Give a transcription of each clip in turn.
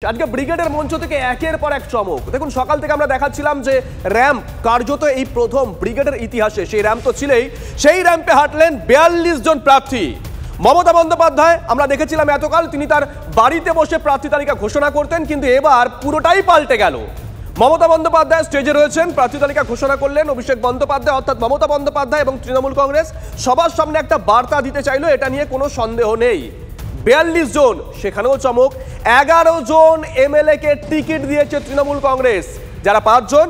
আজকে ব্রিগেডের মঞ্চ থেকে একের পর এক চমক। দেখুন, সকাল থেকে আমরা দেখাচ্ছিলাম যে র্যাম্প কার্যত এই প্রথম ব্রিগেডের ইতিহাসে, সেই র্যাম্প তো ছিলেই, সেই র্যাম্পে হাঁটলেন 42 জন প্রার্থী। মমতা বন্দ্যোপাধ্যায় আমরা দেখেছিলাম এতকাল তিনি তার বাড়িতে বসে প্রার্থী তালিকা ঘোষণা করতেন, কিন্তু এবার পুরোটাই পাল্টে গেল। মমতা বন্দ্যোপাধ্যায় স্টেজে রয়েছেন, প্রার্থী তালিকা ঘোষণা করলেন। অভিষেক বন্দ্যোপাধ্যায় অর্থাৎ মমতা বন্দ্যোপাধ্যায় এবং তৃণমূল কংগ্রেস সবার সামনে একটা বার্তা দিতে চাইলো, এটা নিয়ে কোনো সন্দেহ নেই। 42 জন, সেখানেও চমক। 11 জন এমএলএ কে টিকিট দিয়েছে তৃণমূল কংগ্রেস। যারা 5 জন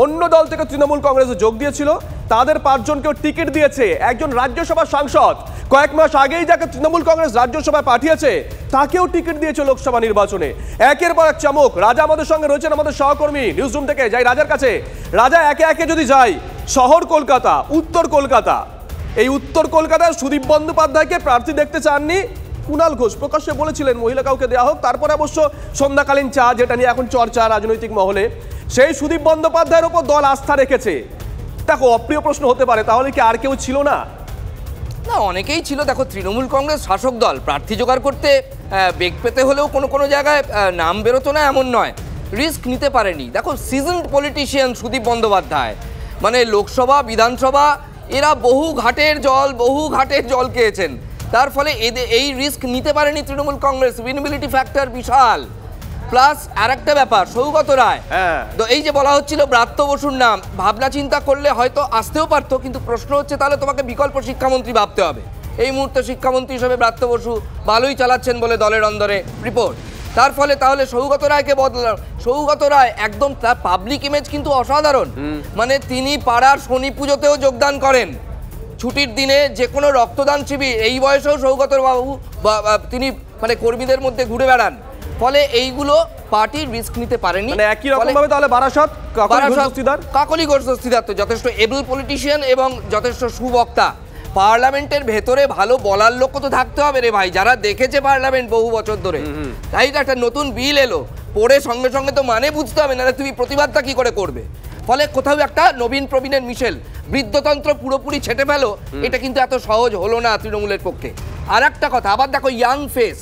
অন্য দল থেকে তৃণমূল কংগ্রেসে যোগ দিয়েছিল, তাদের 5 জনকেও টিকিট দিয়েছে। একজন রাজ্যসভা সাংসদ কয়েক মাস আগেই যাকে তৃণমূল কংগ্রেস রাজ্যসভায় পাঠিয়েছে, তাকেও টিকিট দিয়েছে লোকসভা নির্বাচনে। একের পর এক চমক। রাজা আমাদের সঙ্গে রয়েছেন, আমাদের সহকর্মী। নিউজ রুম থেকে যাই রাজার কাছে। রাজা, একে একে যদি যাই, শহর কলকাতা, উত্তর কলকাতা, এই উত্তর কলকাতায় সুদীপ বন্দ্যোপাধ্যায়কে প্রার্থী দেখতে চাননি কুণাল ঘোষ, প্রকাশ্যে বলেছিলেন মহিলা কাউকে দেওয়া হোক। তারপরে অবশ্য সন্ধ্যাকালীন চা, যেটা নিয়ে এখন চর্চা রাজনৈতিক মহলে, সেই সুদীপ বন্দ্যোপাধ্যায়ের উপর দল আস্থা রেখেছে। দেখো, অপ্রিয় প্রশ্ন হতে পারে, তাহলে কি আর কেউ ছিল না? না, অনেকেই ছিল। দেখো, তৃণমূল কংগ্রেস শাসক দল, প্রার্থী জোগাড় করতে বেগ পেতে হলেও কোনো জায়গায় নাম বেরোতো না এমন নয়, রিস্ক নিতে পারেনি। দেখো, সিজনড পলিটিশিয়ান সুদীপ বন্দ্যোপাধ্যায়, মানে লোকসভা বিধানসভা এরা বহু ঘাটের জল খেয়েছেন। তার ফলে এই রিস্ক নিতে পারেনি তৃণমূল কংগ্রেস। উইনেবিলিটি ফ্যাক্টর বিশাল। প্লাস আর একটা ব্যাপার, সৌগত রায়, তো এই যে বলা হচ্ছিল ব্রাত্য বসুর নাম, ভাবনা চিন্তা করলে হয়তো আসতেও পারতো, কিন্তু প্রশ্ন হচ্ছে তাহলে তোমাকে বিকল্প শিক্ষামন্ত্রী ভাবতে হবে। এই মুহূর্তে শিক্ষামন্ত্রী হিসেবে ব্রাত্য বসু ভালোই চালাচ্ছেন বলে দলের অন্দরে রিপোর্ট। তার ফলে তাহলে সৌগত রায়কে বদলাম। সৌগত রায় একদম, তার পাবলিক ইমেজ কিন্তু অসাধারণ। মানে তিনি পাড়ার শনি পুজোতেও যোগদান করেন, ছুটির দিনে যে কোনো রক্তদান শিবির, এই বয়সেও সৌগত বাবু তিনি মানে কর্মীদের মধ্যে ঘুরে বেড়ান। ফলে এইগুলো পার্টির রিস্ক নিতে পারেনি। মানে একই রকম ভাবে তাহলে বারাসত কাকলি ঘোষ দস্তিদার তো যথেষ্ট এবল পলিটিশিয়ান এবং যথেষ্ট সুবক্তা। পার্লামেন্টের ভেতরে ভালো বলার লোক তো থাকতে হবে রে ভাই, যারা দেখেছে পার্লামেন্ট বহু বছর ধরে। তাই তো একটা নতুন বিল এলো, পড়ে সঙ্গে সঙ্গে তো মানে বুঝতে হবে, না তুমি প্রতিবাদটা কি করে করবে। ফলে কোথাও একটা নবীন প্রবীণের মিশেল, বৃদ্ধতন্ত্র পুরোপুরি ছেটে ফেলো, এটা কিন্তু এত সহজ হলো না তৃণমূলের পক্ষে। আর একটা কথা, আবার দেখো ইয়াং ফেস,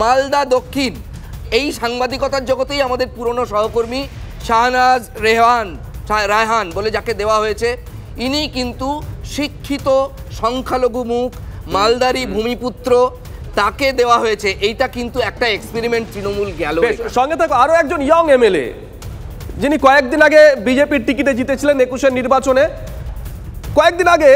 মালদা দক্ষিণ, এই সাংবাদিকতার জগতেই আমাদের পুরনো সহকর্মী শাহনাজ রায়হান বলে যাকে দেওয়া হয়েছে, ইনি কিন্তু শিক্ষিত সংখ্যালঘু মুখ, মালদারি ভূমিপুত্র, তাকে দেওয়া হয়েছে। এইটা কিন্তু একটা এক্সপেরিমেন্ট তৃণমূল গেল। সঙ্গে থাকো আরো একজন ইয়ং এমএলএ, যিনি কয়েকদিন আগে বিজেপির টিকিটে জিতেছিলেন 21-এর নির্বাচনে। কয়েকদিন আগে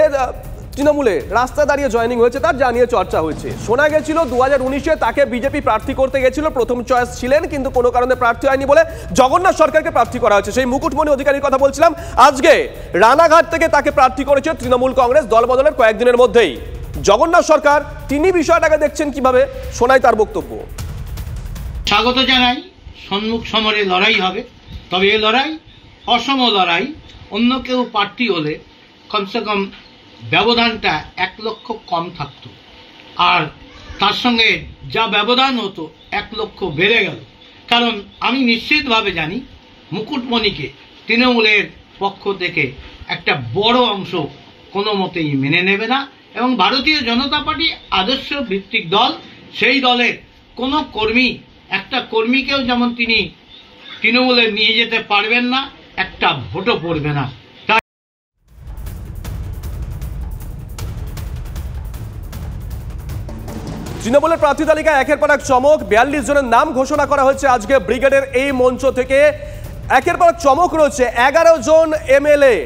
তৃণমূলে রাস্তায় দাঁড়িয়ে জয়েনিং হয়েছে, তার জানিয়ে চর্চা হয়েছে। শোনা গেছিল 2019-এ তাকে বিজেপি প্রার্থী করতে গেছিল, প্রথম চয়েস ছিলেন, কিন্তু কোনো কারণে প্রার্থী হয়নি বলে জগন্নাথ সরকারকে প্রার্থী করা হয়েছে। সেই মুকুটমণি অধিকারীর কথা বলছিলাম। আজকে রানাঘাট থেকে তাকে প্রার্থী করেছে তৃণমূল কংগ্রেস, দল বদলের কয়েকদিনের মধ্যেই। জগন্নাথ সরকার তিনি বিষয়টাকে দেখছেন কিভাবে, শোনাই তার বক্তব্য। স্বাগত জানাই, সম্মুখ সমরে লড়াই হবে, তবে এ লড়াই অসম লড়াই। অন্য কেউ প্রার্থী হলে কমসে কম ব্যবধানটা 1 লক্ষ কম থাকতো, আর তার সঙ্গে যা ব্যবধান হতো 1 লক্ষ বেড়ে গেল। কারণ আমি নিশ্চিতভাবে জানি মুকুটমণিকে তৃণমূলের পক্ষ থেকে একটা বড় অংশ কোনো মতেই মেনে নেবে না, এবং ভারতীয় জনতা পার্টি আদর্শ ভিত্তিক দল, সেই দলের কোনো কর্মী, একটা কর্মীকেও যেমন তিনি তৃণমূলে নিয়ে যেতে পারবেন না, একটা ভোটও পড়বে না। তৃণমূলের প্রার্থী তালিকায় একের পর এক চমক। 42 জনের নাম ঘোষণা করা হয়েছে আজকে ব্রিগেডের এই মঞ্চ থেকে। একের পর এক চমক রয়েছে। 11 জন এমএলএ,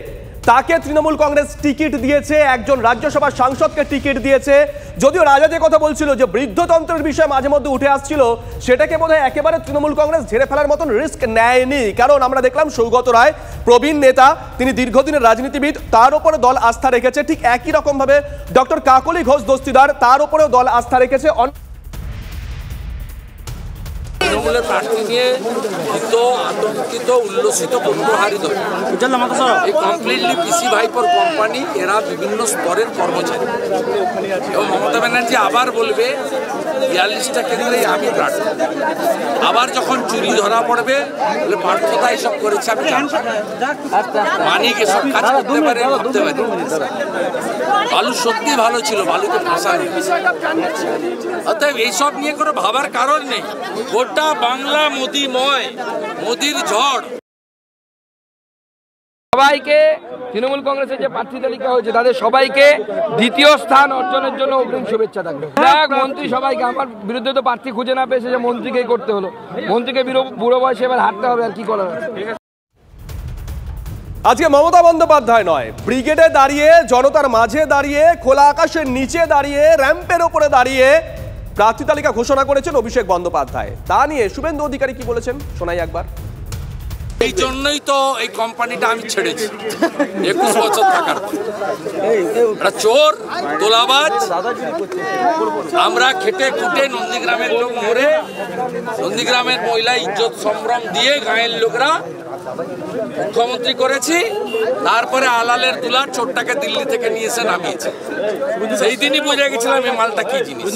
তাকে তৃণমূল কংগ্রেস টিকিট দিয়েছে, একজন রাজ্যসভা সাংসদকে টিকিট দিয়েছে। যদিও রাজা যে কথা বলছিল যে বৃদ্ধতন্ত্রের বিষয় মাঝে মধ্যে উঠে আসছিল, সেটাকে বোধহয় একেবারে তৃণমূল কংগ্রেস ঝেড়ে ফেলার মতন রিস্ক নেয়নি। কারণ আমরা দেখলাম সৌগত রায়, প্রবীণ নেতা, তিনি দীর্ঘদিনের রাজনীতিবিদ, তার উপরে দল আস্থা রেখেছে। ঠিক একই রকম ভাবে ডক্টর কাকলি ঘোষ দস্তিদার, তার উপরেও দল আস্থা রেখেছে। তৃণমূলের প্রার্থী নিয়ে ভীত, আতঙ্কিত, উল্লসিত, প্রহারিত। এই কমপ্লিটলি পিসি ভাইপোর কোম্পানি, এরা বিভিন্ন স্তরের কর্মচারী। এবং মমতা ব্যানার্জি আবার বলবে 42টা কেন্দ্রেই আমি প্রার্থী। আবার যখন চুরি ধরা পড়বে বলে পার্থতা এসব করেছে, আমি মানিক এসব কাজ করতে পারে ভাবতে পারি। বালু সত্যি ভালো ছিল, বালুকে ফাঁসানো। অতএব এইসব নিয়ে কোনো ভাবার কারণ নেই। ভোটটা গোটা বাংলা মোদিময়, মোদির ঝড়। সবাইকে তৃণমূল কংগ্রেসের যে প্রার্থী তালিকা হয়েছে তাদের সবাইকে দ্বিতীয় স্থান অর্জনের জন্য অগ্রিম শুভেচ্ছা থাকবে। এক মন্ত্রী সবাইকে, আমার বিরুদ্ধে তো প্রার্থী খুঁজে না পেয়ে যে মন্ত্রীকেই করতে হলো, মন্ত্রীকে বুড়ো বয়সে এবার হাঁটতে হবে, আর কি করার আছে। আজকে মমতা বন্দ্যোপাধ্যায় নয়, ব্রিগেডে দাঁড়িয়ে, জনতার মাঝে দাঁড়িয়ে, খোলা আকাশের নিচে দাঁড়িয়ে, র্যাম্পের ওপরে দাঁড়িয়ে প্রার্থী তালিকা ঘোষণা করেছেন অভিষেক বন্দ্যোপাধ্যায়। তা নিয়ে শুভেন্দু অধিকারী কি বলেছেন শোনাই একবার। এই জন্যই তো এই কোম্পানিটা আমি ছেড়েছি 21 বছর থাকার পর। একটা চোর, তোলাবাজ, আমরা খেটে খুটে নন্দীগ্রামের লোক মরে, নন্দীগ্রামের মহিলা ইজ্জত সম্ভ্রম দিয়ে গাঁয়ের লোকরা মুখ্যমন্ত্রী করেছি। তারপরে আলালের দুলার চোরটাকে দিল্লি থেকে নিয়ে এসে নামিয়েছে। সেই দিনই বুঝে গেছিলাম এই মালটা কি জিনিস।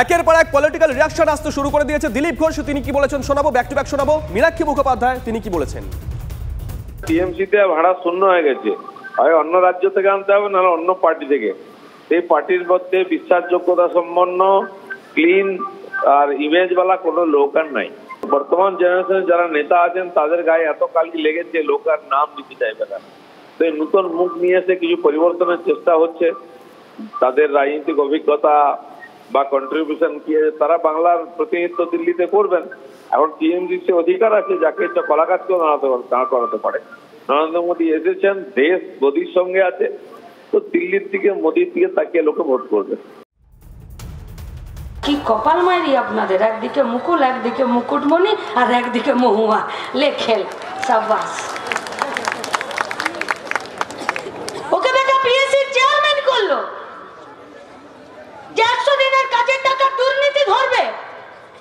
একের পর এক পলিটিক্যাল রিয়াকশন আসতে শুরু করে দিয়েছে। দিলীপ ঘোষ তিনি কি বলেছেন শোনাবো, ব্যাক টু ব্যাক শোনাবো। মীনাক্ষী মুখোপাধ্যায় তিনি কি বলেছেন। টিএমসিতে ভাড়া শূন্য হয়ে গেছে, হয় অন্য রাজ্য থেকে আনতে হবে, নাহলে অন্য পার্টি থেকে। সেই পার্টির মধ্যে বিশ্বাসযোগ্যতা সম্পন্ন, ক্লিন আর ইমেজওয়ালা কোনো লোক আর নাই। বর্তমান জেনারেশনে যারা নেতা আছেন তাদের গায়ে এত কালি লেগেছে, লোক আর নাম নিতে চাইবে না। তো এই নতুন মুখ নিয়ে এসে কিছু পরিবর্তনের চেষ্টা হচ্ছে। তাদের রাজনৈতিক অভিজ্ঞতা বা কন্ট্রিবিউশন কি আছে, তারা বাংলার প্রতিনিধিত্ব দিল্লিতে করবেন। এখন টিএমসি সে অধিকার আছে যাকে ইচ্ছা কলাগাছকেও দাঁড় করাতে পারে। নরেন্দ্র মোদী এসেছেন, দেশ মোদীর সঙ্গে আছে, তো দিল্লির দিকে মোদীর দিকে তাকিয়ে লোকে ভোট করবে। কি কপাল মারি আপনাদের, একদিকে মুকুল, একদিকে মুকুটমণি, আর একদিকে মহুয়া, লেখেল সাবাস। ওকে বেটা পিএসসি চেয়ারম্যান করলো, 100 দিনের কাজের টাকা দুর্নীতি ধরবে।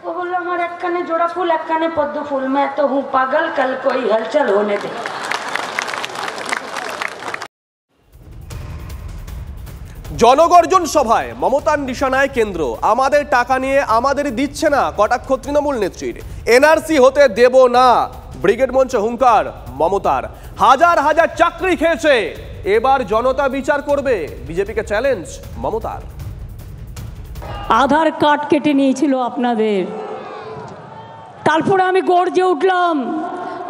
ও বললো আমার এক কানে জোড়া ফুল, এক কানে পদ্ম ফুল, मैं तो हूँ पागल, कल कोई हलचल होने दे। জনগর্জন সভায় মমতার নিশানায় কেন্দ্র। আমাদের টাকা নিয়ে আমাদের দিচ্ছে না, কটাক্ষ তৃণমূল নেত্রীর। এনআরসি হতে দেব না, ব্রিগেড মঞ্চে হুঙ্কার মমতার। হাজার হাজার চাকরি খেয়েছে, এবার জনতা বিচার করবে, বিজেপিকে চ্যালেঞ্জ মমতার। আধার কার্ড কেটে নিয়েছিল আপনাদের, তারপরে আমি গর্জে উঠলাম,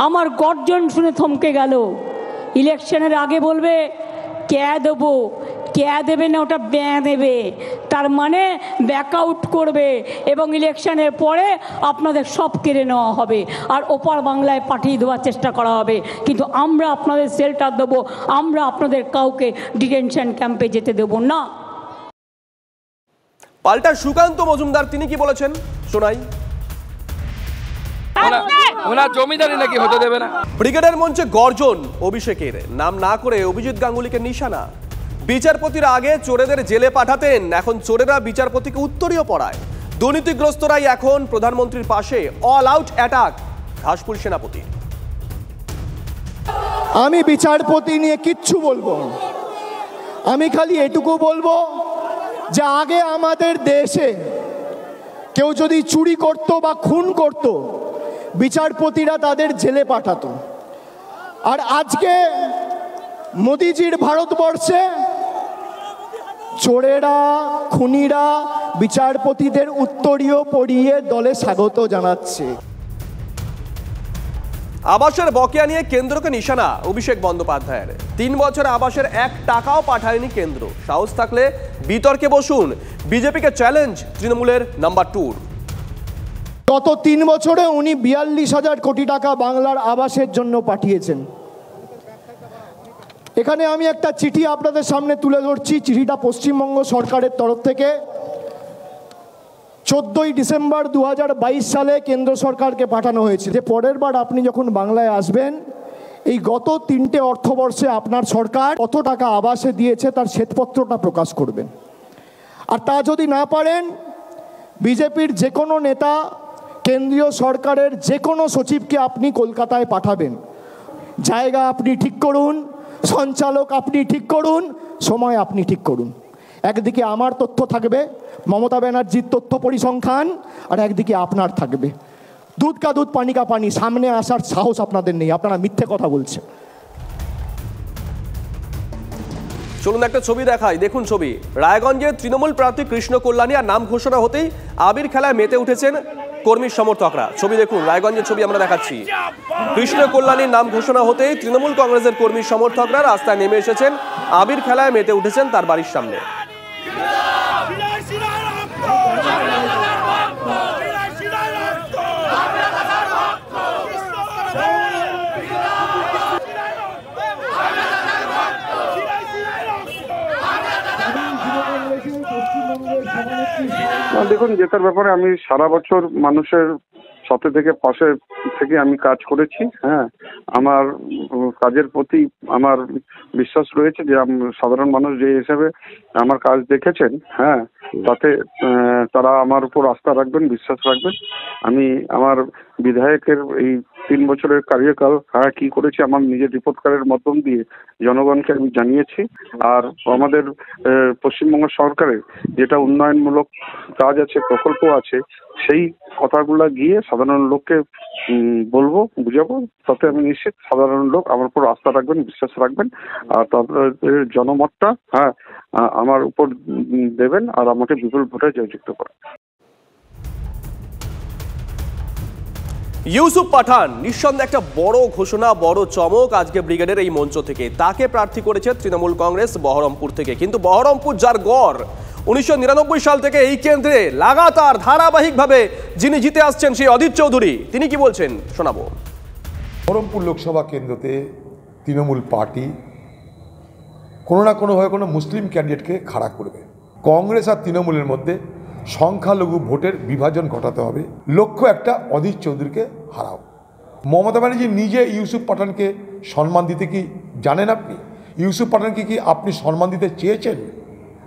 আমার গর্জন শুনে থমকে গেল। ইলেকশনের আগে বলবে কে দেবো, কে দেবে না, ওটা ব্যাঁ দেবে, তার মানে ব্যাকআউট করবে, এবং ইলেকশনের পরে আপনাদের সব কেড়ে নেওয়া হবে আর ওপার বাংলায় পাঠিয়ে দেওয়ার চেষ্টা করা হবে। কিন্তু আমরা আপনাদের শেল্টার দেবো, আমরা আপনাদের কাউকে ডিটেনশন ক্যাম্পে যেতে দেবো না। পাল্টা সুকান্ত মজুমদার তিনি কি বলেছেন শোনাই। ওনার জমিদারি নাকি হতে দেবে না। ব্রিগেডের মঞ্চে গর্জন অভিষেকের, নাম না করে অভিজিৎ গাঙ্গুলিকে নিশানা। বিচারপতির আগে চোরেদের জেলে পাঠাতেন, এখন চোরেরা বিচারপতিকে উত্তরীয় পড়ায়। দুর্নীতিগ্রস্তরাই এখন প্রধানমন্ত্রীর পাশে, অল আউট অ্যাটাক ঘাসফুল সেনাপতি। আমি বিচারপতি নিয়ে কিচ্ছু বলবো, আমি খালি এটুকু বলবো যে আগে আমাদের দেশে কেউ যদি চুরি করত বা খুন করত, বিচারপতিরা তাদের জেলে পাঠাতো। আর আজকে মোদিজির ভারতবর্ষে চোরেরা, খুনিরা বিচারপতিদের উত্তরীয় পড়িয়ে দলে স্বাগত জানাচ্ছে। আবাসের বকেয়া নিয়ে কেন্দ্রকে নিশানা অভিষেক বন্দ্যোপাধ্যায়ের। 3 বছরে আবাসের 1 টাকাও পাঠায়নি কেন্দ্র। সাহস থাকলে বিতর্কে বসুন, বিজেপিকে চ্যালেঞ্জ তৃণমূলের নাম্বার 2। গত 3 বছরে উনি 42,000 কোটি টাকা বাংলার আবাসের জন্য পাঠিয়েছেন। এখানে আমি একটা চিঠি আপনাদের সামনে তুলে ধরছি। চিঠিটা পশ্চিমবঙ্গ সরকারের তরফ থেকে 14ই ডিসেম্বর 2022 সালে কেন্দ্র সরকারকে পাঠানো হয়েছে। যে পরের বার আপনি যখন বাংলায় আসবেন, এই গত 3টে অর্থবর্ষে আপনার সরকার কত টাকা আবাসে দিয়েছে তার শ্বেতপত্রটা প্রকাশ করবেন। আর তা যদি না পারেন, বিজেপির যে কোনো নেতা, কেন্দ্রীয় সরকারের যে কোনো সচিবকে আপনি কলকাতায় পাঠাবেন। জায়গা আপনি ঠিক করুন, সঞ্চালক আপনি ঠিক করুন, সময় আপনি ঠিক করুন। একদিকে আমার তথ্য থাকবে, মমতা ব্যানার্জির তথ্য পরিসংখ্যান, আর একদিকে আপনার থাকবে। দুধ কা দুধ পানি কা পানি, সামনে আসার সাহস আপনাদের নেই, আপনারা মিথ্যে কথা বলছেন। চলুন একটা ছবি দেখাই, দেখুন ছবি। রায়গঞ্জে তৃণমূল প্রার্থী কৃষ্ণ কল্যাণী আর নাম ঘোষণা হতেই আবির খেলায় মেতে উঠেছেন কর্মী সমর্থকরা। ছবি দেখুন, রায়গঞ্জের ছবি আমরা দেখাচ্ছি। কৃষ্ণ কল্যাণীর নাম ঘোষণা হতেই তৃণমূল কংগ্রেসের কর্মী সমর্থকরা রাস্তায় নেমে এসেছেন, আবির খেলায় মেতে উঠেছেন তার বাড়ির সামনে। দেখুন, জেতার ব্যাপারে আমি সারা বছর মানুষের সাথে থেকে পাশে থেকে আমি কাজ করেছি। হ্যাঁ, আমার কাজের প্রতি আমার বিশ্বাস রয়েছে যে সাধারণ মানুষ যে হিসেবে আমার কাজ দেখেছেন, হ্যাঁ, তাতে তারা আমার উপর আস্থা রাখবেন, বিশ্বাস রাখবেন। আমি আমার বিধায়কের এই 3 বছরের কার্যকাল কি করেছি আমার নিজের রিপোর্ট কার্ডের মাধ্যম দিয়ে জনগণকে আমি জানিয়েছি। আর আমাদের পশ্চিমবঙ্গ সরকারের যেটা উন্নয়নমূলক কাজ আছে, প্রকল্প আছে, সেই কথাগুলো গিয়ে সাধারণ লোককে বলবো, বুঝাবো। তাতে আমি নিশ্চিত সাধারণ লোক আমার উপর আস্থা রাখবেন, বিশ্বাস রাখবেন, আর তাদের জনমতটা আমার উপর দেবেন আর আমাকে বিপুল ভোটে জয়যুক্ত করেন। ইউসুফ পাঠান নিঃসন্দেহে একটা বড় ঘোষণা, বড় চমক আজকে ব্রিগেডের এই মঞ্চ থেকে। তাকে প্রার্থী করেছে তৃণমূল কংগ্রেস বহরমপুর থেকে। কিন্তু বহরমপুর যার গড়, 1999 সাল থেকে এই কেন্দ্রে লাগাতার ধারাবাহিকভাবে যিনি জিতে আসছেন সেই অধীর চৌধুরী, তিনি কি বলছেন শোনাবো। বহরমপুর লোকসভা কেন্দ্রতে তৃণমূল পার্টি কোনো না কোনোভাবে কোনো মুসলিম ক্যান্ডিডেটকে খাড়া করবে। কংগ্রেস আর তৃণমূলের মধ্যে সংখ্যালঘু ভোটের বিভাজন ঘটাতে হবে। লক্ষ্য একটা, অধীর চৌধুরীকে হারাও। মমতা ব্যানার্জি নিজে ইউসুফ পাঠানকে সম্মান দিতে কি জানেন? আপনি ইউসুফ পাঠানকে কি আপনি সম্মান দিতে চেয়েছেন?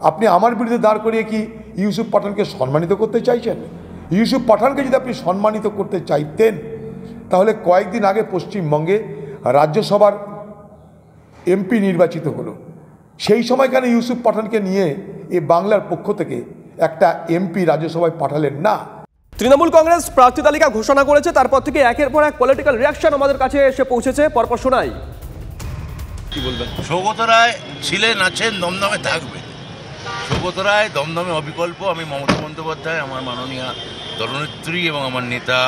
আপনি আমার বিরুদ্ধে দাঁড় করিয়ে কি ইউসুফ পাঠানকে সম্মানিত করতে চাইছেন? ইউসুফ পাঠানকে যদি আপনি সম্মানিত করতে চাইতেন তাহলে কয়েকদিন আগে পশ্চিমবঙ্গে রাজ্যসভার এমপি নির্বাচিত হলো, সেই সময় কেন ইউসুফ পাঠানকে নিয়ে এই বাংলার পক্ষ থেকে একটা এমপি রাজ্যসভায় পাঠালেন না? তৃণমূল কংগ্রেস প্রার্থী তালিকা ঘোষণা করেছে, তারপর থেকে একের পর এক পলিটিক্যাল রিয়াকশন আমাদের কাছে এসে পৌঁছেছে। পরপর শোনাই। কি বলবেন? সৌগত রায় ছিলেন, আছেন, দমদমে থাকবে। সৌগত রায় দমদমে অবিকল্প। আমি মমতা বন্দ্যোপাধ্যায়, আমার মাননীয় দলনেত্রী এবং আমার নেতা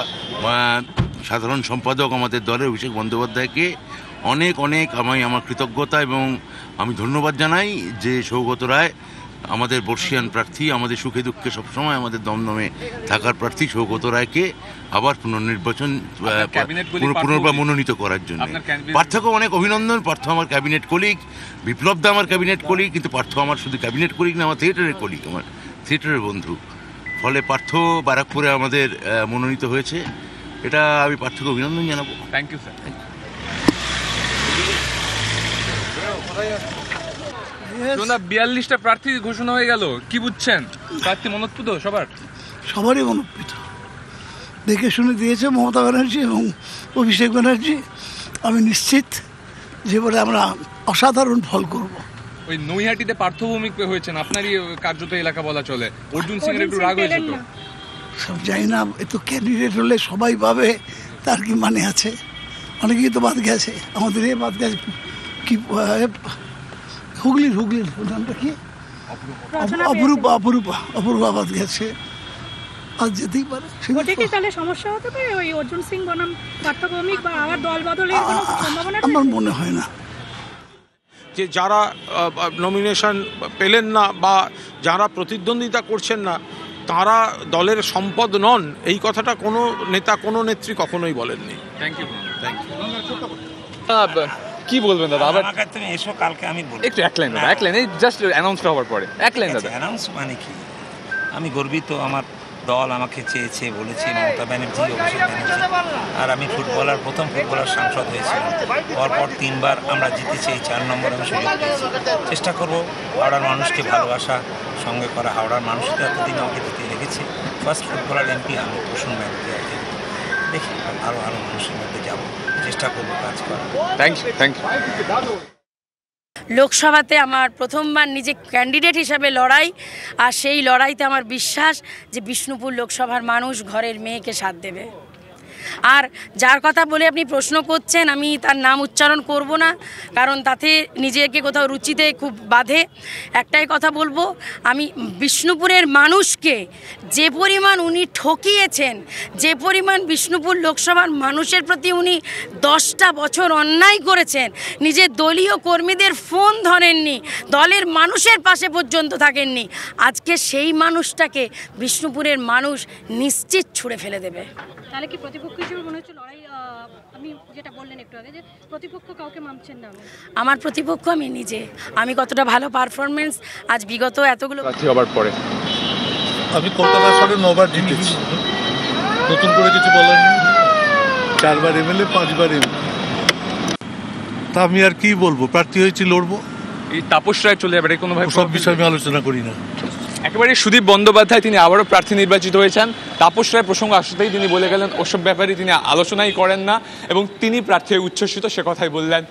সাধারণ সম্পাদক আমাদের দলের অভিষেক বন্দ্যোপাধ্যায়কে অনেক অনেক আমার কৃতজ্ঞতা এবং আমি ধন্যবাদ জানাই যে সৌগত রায় আমাদের বর্ষিয়ান প্রার্থী, আমাদের সুখে দুঃখে সবসময় আমাদের দমদমে থাকার প্রার্থী সৌগত রায়কে আবার পুনর্বার মনোনীত করার জন্য। পার্থকে অনেক অভিনন্দন। পার্থ আমার ক্যাবিনেট কলিগ, বিপ্লব দা আমার ক্যাবিনেট কলিগ, কিন্তু পার্থ আমার শুধু ক্যাবিনেট কলিগ না, আমার থিয়েটারের কলিগ, আমার থিয়েটারের বন্ধু। ফলে পার্থ ব্যারাকপুরে আমাদের মনোনীত হয়েছে, এটা আমি পার্থকে অভিনন্দন জানাবো। Thank you sir. 42টা প্রার্থী ঘোষণা হয়ে গেল, কি বুঝছেন? প্রার্থী মনোৎপুত সবারই মনোৎপুত, দেখে শুনে দিয়েছে মমতা ব্যানার্জি এবং অভিষেক ব্যানার্জি। আমি নিশ্চিত যে বলে আমরা অসাধারণ ফল করব। ওই নৈহাটিতে পার্থভূমিক হয়েছেন, আপনারই কার্যত এলাকা বলা চলে। অর্জুন সিং এর একটু রাগ হয়েছে তো? সব জানি না, এ তো ক্যান্ডিডেট হলে সবাই পাবে, তার কি মানে আছে? অনেকেই তো বাদ গেছে, আমাদের এ বাদ গেছে, কি হুগলির নামটা কি, অপরূপা বাদ গেছে, আজ যেতেই পারে। তাহলে সমস্যা হতে পারে ওই অর্জুন সিং বনাম পার্থভূমিক বা আবার দল বদলের কোনো সম্ভাবনা? আমার মনে হয় না। যে যারা নমিনেশন পেলেন না বা যারা প্রতিদ্বন্দ্বিতা করছেন না তারা দলের সম্পদ নন, এই কথাটা কোনো নেতা কোনো নেত্রী কখনোই বলেননি। Thank you. কি বলবেন দাদা? আবার তুমি এসো কালকে, আমি বলবো একটু এক লাইন এই জাস্ট অ্যানাউন্সটা হওয়ার পরে এক লাইন দাদা। অ্যানাউন্স মানে কি? আমি গর্বিত, আমার দল আমাকে চেয়েছে, বলেছে মমতা ব্যানার্জি, অভিষেক ব্যানার্জি, আর আমি প্রথম ফুটবলার সাংসদ হয়েছিলাম। পরপর 3 বার আমরা জিতেছি, এই 4 নম্বর আমি সুযোগ পেয়েছি। চেষ্টা করবো হাওড়ার মানুষকে ভালোবাসা সঙ্গে করা। হাওড়ার মানুষকে এতদিন আমাকে দিতে রেখেছে। ফার্স্ট ফুটবলার এমপি আমি, প্রসূন ব্যানার্জি আছে। দেখি আরও মানুষের মধ্যে যাবো, চেষ্টা করবো কাজ করা। Thank you. লোকসভাতে আমার প্রথমবার নিজে ক্যান্ডিডেট হিসাবে লড়াই, আর সেই লড়াইতে আমার বিশ্বাস যে বিষ্ণুপুর লোকসভার মানুষ ঘরের মেয়েকে সাথ দেবে। আর যার কথা বলে আপনি প্রশ্ন করছেন আমি তার নাম উচ্চারণ করব না, কারণ তাতে নিজেকে কোথাও রুচিতে খুব বাধে। একটাই কথা বলবো, আমি বিষ্ণুপুরের মানুষকে যে পরিমাণ উনি ঠকিয়েছেন, যে পরিমাণ বিষ্ণুপুর লোকসভার মানুষের প্রতি উনি 10টা বছর অন্যায় করেছেন, নিজের দলীয় কর্মীদের ফোন ধরেননি, দলের মানুষের পাশে পর্যন্ত থাকেননি, আজকে সেই মানুষটাকে বিষ্ণুপুরের মানুষ নিশ্চিত ছুঁড়ে ফেলে দেবে। তাহলে কি প্রতিপক্ষ হিসেবে মনে হচ্ছে লড়াই, আপনি যেটা বললেন একটু আগে যে প্রতিপক্ষ কাউকে মানছেন না? আমার প্রতিপক্ষ আমি নিজে, আমি কতটা ভালো পারফরমেন্স আজ বিগত এতগুলো হবার পরে আমি কলকাতা শহরে 9বার জিতেছি, নতুন করে কিছু বলার নেই। 4বার এমএলএ, 5বার এমপি, তা আমি আর কি বলবো, প্রার্থী হয়েছি, লড়বো। এই তাপস রায় চলে যাবে কোনোভাবে, সব বিষয়ে আমি আলোচনা করি না। একেবারে সুদীপ বন্দ্যোপাধ্যায় তিনি আবারও প্রার্থী নির্বাচিত হয়েছেন। তাপস রায় প্রসঙ্গ আসতেই তিনি বলে গেলেন ওসব ব্যাপারে তিনি আলোচনাই করেন না এবং তিনি প্রার্থী হয়ে উচ্ছ্বসিত, সে কথাই বললেন